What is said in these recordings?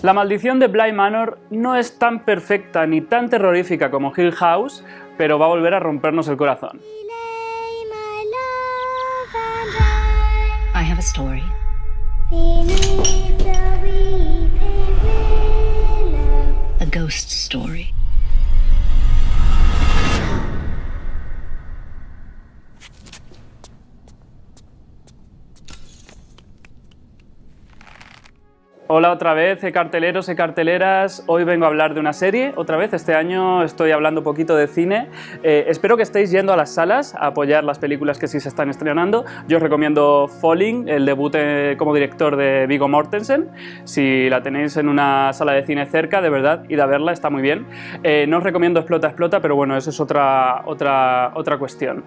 La maldición de Bly Manor no es tan perfecta ni tan terrorífica como Hill House, pero va a volver a rompernos el corazón. I have a story. A ghost story. Hola otra vez, carteleros y carteleras. Hoy vengo a hablar de una serie, otra vez. Este año estoy hablando un poquito de cine. Espero que estéis yendo a las salas a apoyar las películas que sí se están estrenando. Yo os recomiendo Falling, el debut como director de Viggo Mortensen. Si la tenéis en una sala de cine cerca, de verdad, id a verla, está muy bien. No os recomiendo Explota, pero bueno, eso es otra cuestión.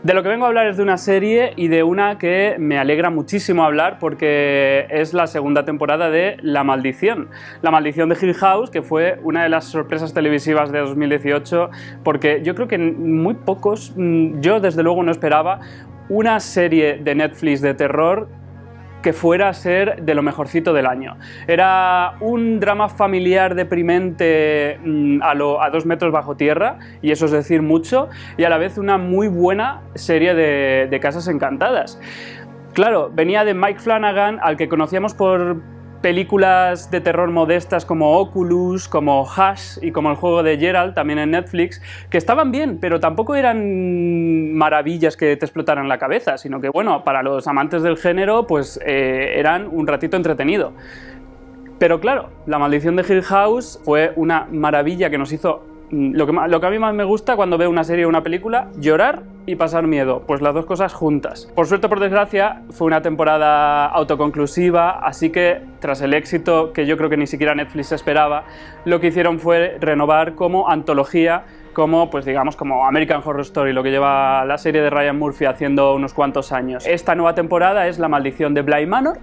De lo que vengo a hablar es de una serie y de una que me alegra muchísimo hablar porque es la segunda temporada de La Maldición. La Maldición de Hill House, que fue una de las sorpresas televisivas de 2018, porque yo creo que muy pocos, yo desde luego no esperaba una serie de Netflix de terror que fuera a ser de lo mejorcito del año. Era un drama familiar deprimente a 2 metros bajo tierra, y eso es decir mucho, y a la vez una muy buena serie de casas encantadas. Claro, venía de Mike Flanagan, al que conocíamos por películas de terror modestas como Oculus, como Hush y como El juego de Geralt, también en Netflix, que estaban bien, pero tampoco eran maravillas que te explotaran la cabeza, sino que, bueno, para los amantes del género, pues eran un ratito entretenido. Pero claro, La Maldición de Hill House fue una maravilla que nos hizo lo que a mí más me gusta cuando veo una serie o una película: llorar y pasar miedo, pues las dos cosas juntas. Por suerte o por desgracia, fue una temporada autoconclusiva, así que tras el éxito que yo creo que ni siquiera Netflix esperaba, lo que hicieron fue renovar como antología, como, pues digamos, como American Horror Story, lo que lleva la serie de Ryan Murphy haciendo unos cuantos años. Esta nueva temporada es La Maldición de Bly Manor.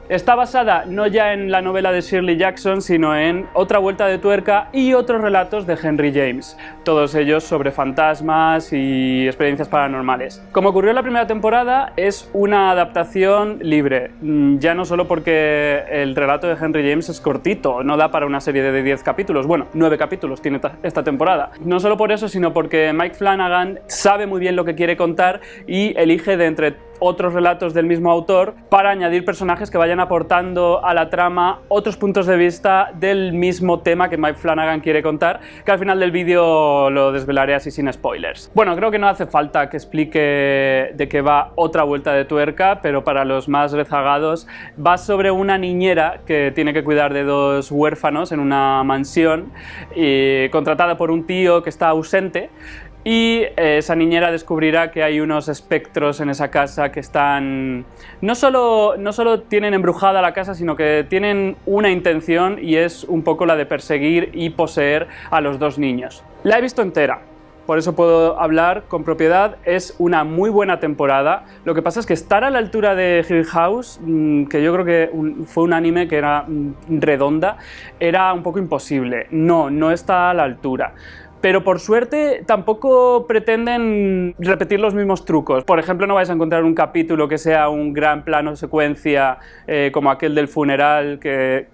Está basada no ya en la novela de Shirley Jackson, sino en otra vuelta de tuerca y otros relatos de Henry James, todos ellos sobre fantasmas y experiencias paranormales. Como ocurrió en la primera temporada, es una adaptación libre, ya no solo porque el relato de Henry James es cortito, no da para una serie de 10 capítulos, bueno, 9 capítulos tiene esta temporada. No solo por eso, sino porque Mike Flanagan sabe muy bien lo que quiere contar y elige de entre otros relatos del mismo autor para añadir personajes que vayan aportando a la trama otros puntos de vista del mismo tema que Mike Flanagan quiere contar, que al final del vídeo lo desvelaré así sin spoilers. Bueno, creo que no hace falta que explique de qué va otra vuelta de tuerca, pero para los más rezagados, va sobre una niñera que tiene que cuidar de 2 huérfanos en una mansión, contratada por un tío que está ausente. Y esa niñera descubrirá que hay unos espectros en esa casa que están... No solo tienen embrujada la casa, sino que tienen una intención, y es un poco la de perseguir y poseer a los 2 niños. La he visto entera, por eso puedo hablar con propiedad. Es una muy buena temporada. Lo que pasa es que estar a la altura de Hill House, que yo creo que fue un anime que era redonda, era un poco imposible. No está a la altura. Pero por suerte tampoco pretenden repetir los mismos trucos. Por ejemplo, no vais a encontrar un capítulo que sea un gran plano secuencia como aquel del funeral, qué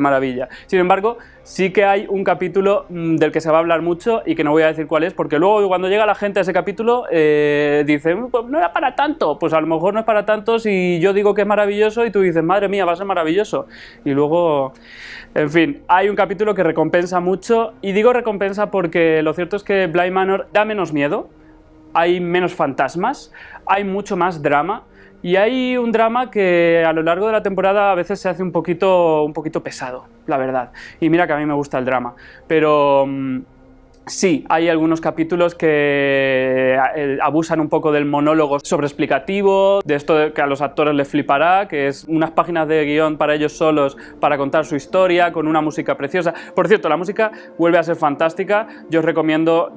maravilla. Sin embargo, sí que hay un capítulo del que se va a hablar mucho y que no voy a decir cuál es, porque luego cuando llega la gente a ese capítulo dice, pues no era para tanto. Pues a lo mejor no es para tanto si yo digo que es maravilloso y tú dices, madre mía, va a ser maravilloso. Y luego, en fin, hay un capítulo que recompensa mucho, y digo recompensa porque lo cierto es que Bly Manor da menos miedo, hay menos fantasmas, hay mucho más drama. Y hay un drama que a lo largo de la temporada a veces se hace un poquito pesado, la verdad. Y mira que a mí me gusta el drama, pero sí, hay algunos capítulos que abusan un poco del monólogo sobreexplicativo, de esto que a los actores les flipará, que es unas páginas de guión para ellos solos para contar su historia, con una música preciosa. Por cierto, la música vuelve a ser fantástica. Yo os recomiendo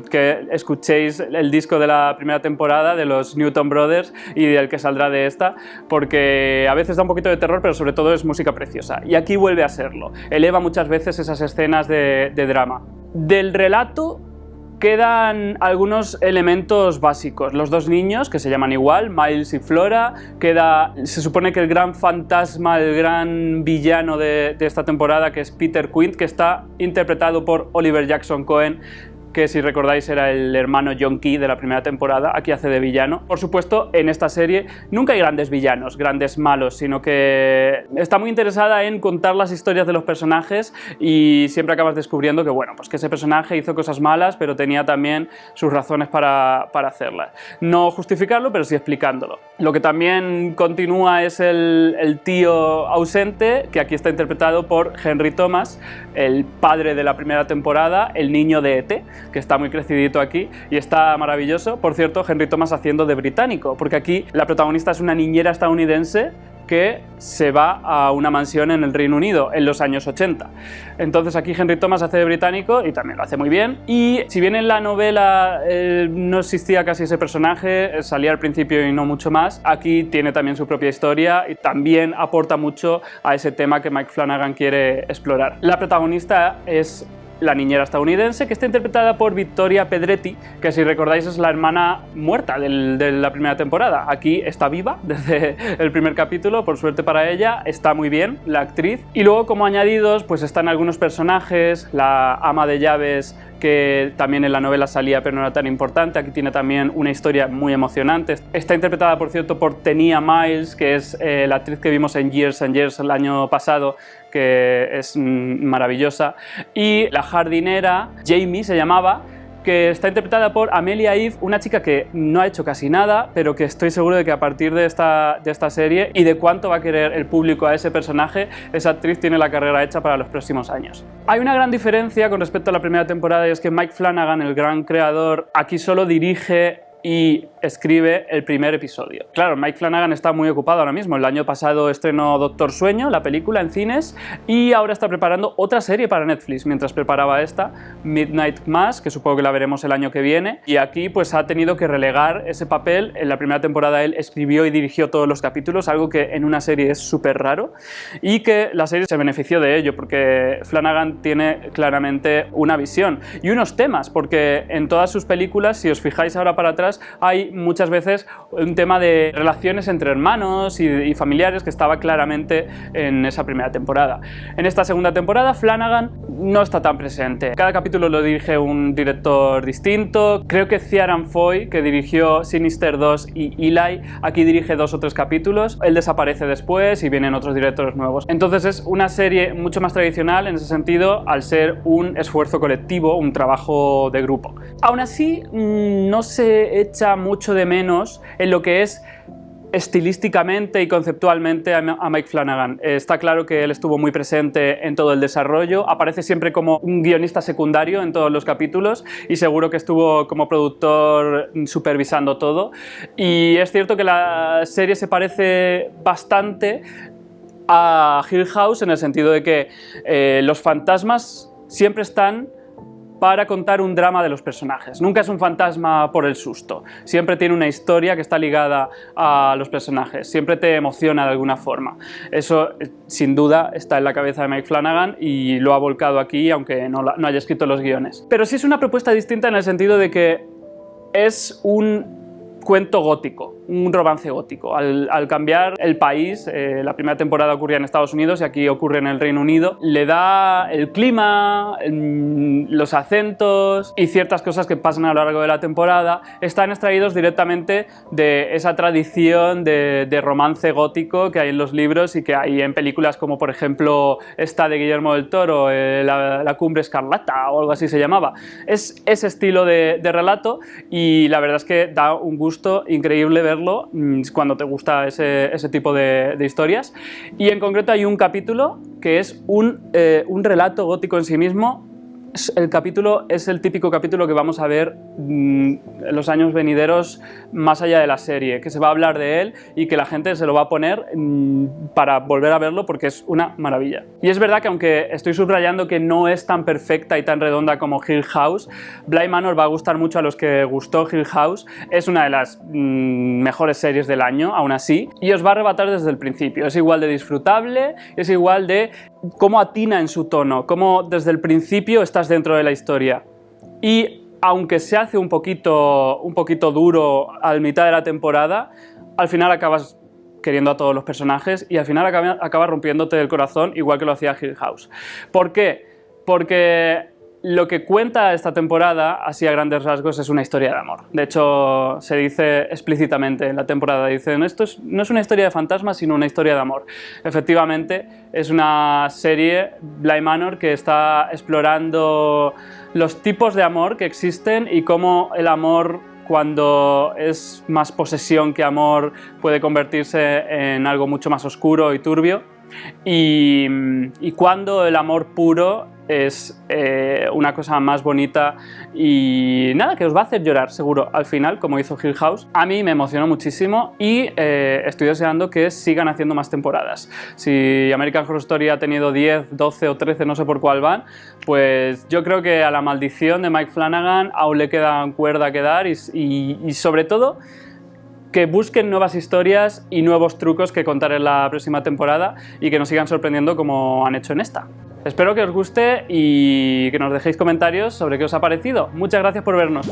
que escuchéis el disco de la primera temporada de los Newton Brothers y del que saldrá de esta, porque a veces da un poquito de terror, pero sobre todo es música preciosa. Y aquí vuelve a serlo. Eleva muchas veces esas escenas de drama. Del relato Quedan algunos elementos básicos. Los dos niños, que se llaman igual, Miles y Flora. Se supone que el gran fantasma, el gran villano de esta temporada, que es Peter Quint, que está interpretado por Oliver Jackson Cohen, que si recordáis era el hermano John Key de la primera temporada, aquí hace de villano. Por supuesto, en esta serie nunca hay grandes villanos, grandes malos, sino que está muy interesada en contar las historias de los personajes y siempre acabas descubriendo que, bueno, pues que ese personaje hizo cosas malas, pero tenía también sus razones para hacerlas. No justificarlo, pero sí explicándolo. Lo que también continúa es el tío ausente, que aquí está interpretado por Henry Thomas, el padre de la primera temporada, el niño de E.T., que está muy crecidito aquí y está maravilloso. Por cierto, Henry Thomas haciendo de británico, porque aquí la protagonista es una niñera estadounidense que se va a una mansión en el Reino Unido en los años 80. Entonces aquí Henry Thomas hace de británico y también lo hace muy bien. Y si bien en la novela no existía casi ese personaje, salía al principio y no mucho más, aquí tiene también su propia historia y también aporta mucho a ese tema que Mike Flanagan quiere explorar. La protagonista es la niñera estadounidense, que está interpretada por Victoria Pedretti, que si recordáis es la hermana muerta de la primera temporada. Aquí está viva desde el primer capítulo, por suerte para ella, está muy bien la actriz. Y luego como añadidos pues están algunos personajes, la ama de llaves, que también en la novela salía pero no era tan importante, aquí tiene también una historia muy emocionante. Está interpretada, por cierto, por Tenia Miles, que es la actriz que vimos en Years and Years el año pasado, que es maravillosa. Y la jardinera, Jamie se llamaba, que está interpretada por Amelia Eve, una chica que no ha hecho casi nada, pero que estoy seguro de que a partir de esta serie y de cuánto va a querer el público a ese personaje, esa actriz tiene la carrera hecha para los próximos años. Hay una gran diferencia con respecto a la primera temporada, y es que Mike Flanagan, el gran creador, aquí solo dirige y escribe el primer episodio. Claro, Mike Flanagan está muy ocupado ahora mismo. El año pasado estrenó Doctor Sueño, la película, en cines, y ahora está preparando otra serie para Netflix mientras preparaba esta, Midnight Mass, que supongo que la veremos el año que viene, y aquí pues ha tenido que relegar ese papel. En la primera temporada él escribió y dirigió todos los capítulos, algo que en una serie es súper raro, y que la serie se benefició de ello porque Flanagan tiene claramente una visión y unos temas, porque en todas sus películas, si os fijáis ahora para atrás, hay muchas veces un tema de relaciones entre hermanos y familiares que estaba claramente en esa primera temporada. En esta segunda temporada Flanagan no está tan presente. Cada capítulo lo dirige un director distinto. Creo que Ciarán Foy, que dirigió Sinister 2 y Eli, aquí dirige 2 o 3 capítulos. Él desaparece después y vienen otros directores nuevos. Entonces es una serie mucho más tradicional en ese sentido, al ser un esfuerzo colectivo, un trabajo de grupo. Aún así, no se echa mucho de menos en lo que es estilísticamente y conceptualmente a Mike Flanagan. Está claro que él estuvo muy presente en todo el desarrollo, aparece siempre como un guionista secundario en todos los capítulos y seguro que estuvo como productor supervisando todo. Y es cierto que la serie se parece bastante a Hill House en el sentido de que los fantasmas siempre están para contar un drama de los personajes. Nunca es un fantasma por el susto. Siempre tiene una historia que está ligada a los personajes. Siempre te emociona de alguna forma. Eso, sin duda, está en la cabeza de Mike Flanagan y lo ha volcado aquí, aunque no haya escrito los guiones. Pero sí es una propuesta distinta en el sentido de que es un cuento gótico, un romance gótico. Al cambiar el país, la primera temporada ocurría en Estados Unidos y aquí ocurre en el Reino Unido, le da el clima, los acentos y ciertas cosas que pasan a lo largo de la temporada están extraídos directamente de esa tradición de romance gótico que hay en los libros y que hay en películas como por ejemplo esta de Guillermo del Toro, la Cumbre Escarlata o algo así se llamaba. Es ese estilo de relato y la verdad es que da un gusto increíble verlo cuando te gusta ese tipo de historias. Y en concreto hay un capítulo que es un relato gótico en sí mismo. El capítulo es el típico capítulo que vamos a ver en los años venideros más allá de la serie, que se va a hablar de él y que la gente se lo va a poner para volver a verlo porque es una maravilla. Y es verdad que aunque estoy subrayando que no es tan perfecta y tan redonda como Hill House, Bly Manor va a gustar mucho a los que gustó Hill House. Es una de las mejores series del año, aún así, y os va a arrebatar desde el principio. Es igual de disfrutable, es igual de cómo atina en su tono, cómo desde el principio estás dentro de la historia. Y aunque se hace un poquito duro a mitad de la temporada, al final acabas queriendo a todos los personajes y al final acaba rompiéndote el corazón, igual que lo hacía Hill House. ¿Por qué? Porque lo que cuenta esta temporada, así a grandes rasgos, es una historia de amor. De hecho, se dice explícitamente en la temporada, dicen, esto no es una historia de fantasmas, sino una historia de amor. Efectivamente, es una serie, Bly Manor, que está explorando los tipos de amor que existen y cómo el amor, cuando es más posesión que amor, puede convertirse en algo mucho más oscuro y turbio. Y cuando el amor puro es una cosa más bonita y nada, que os va a hacer llorar seguro al final, como hizo Hill House. A mí me emocionó muchísimo y estoy deseando que sigan haciendo más temporadas. Si American Horror Story ha tenido 10, 12 o 13, no sé por cuál van, pues yo creo que a la maldición de Mike Flanagan aún le queda cuerda que dar y sobre todo que busquen nuevas historias y nuevos trucos que contar en la próxima temporada y que nos sigan sorprendiendo como han hecho en esta. Espero que os guste y que nos dejéis comentarios sobre qué os ha parecido. Muchas gracias por vernos.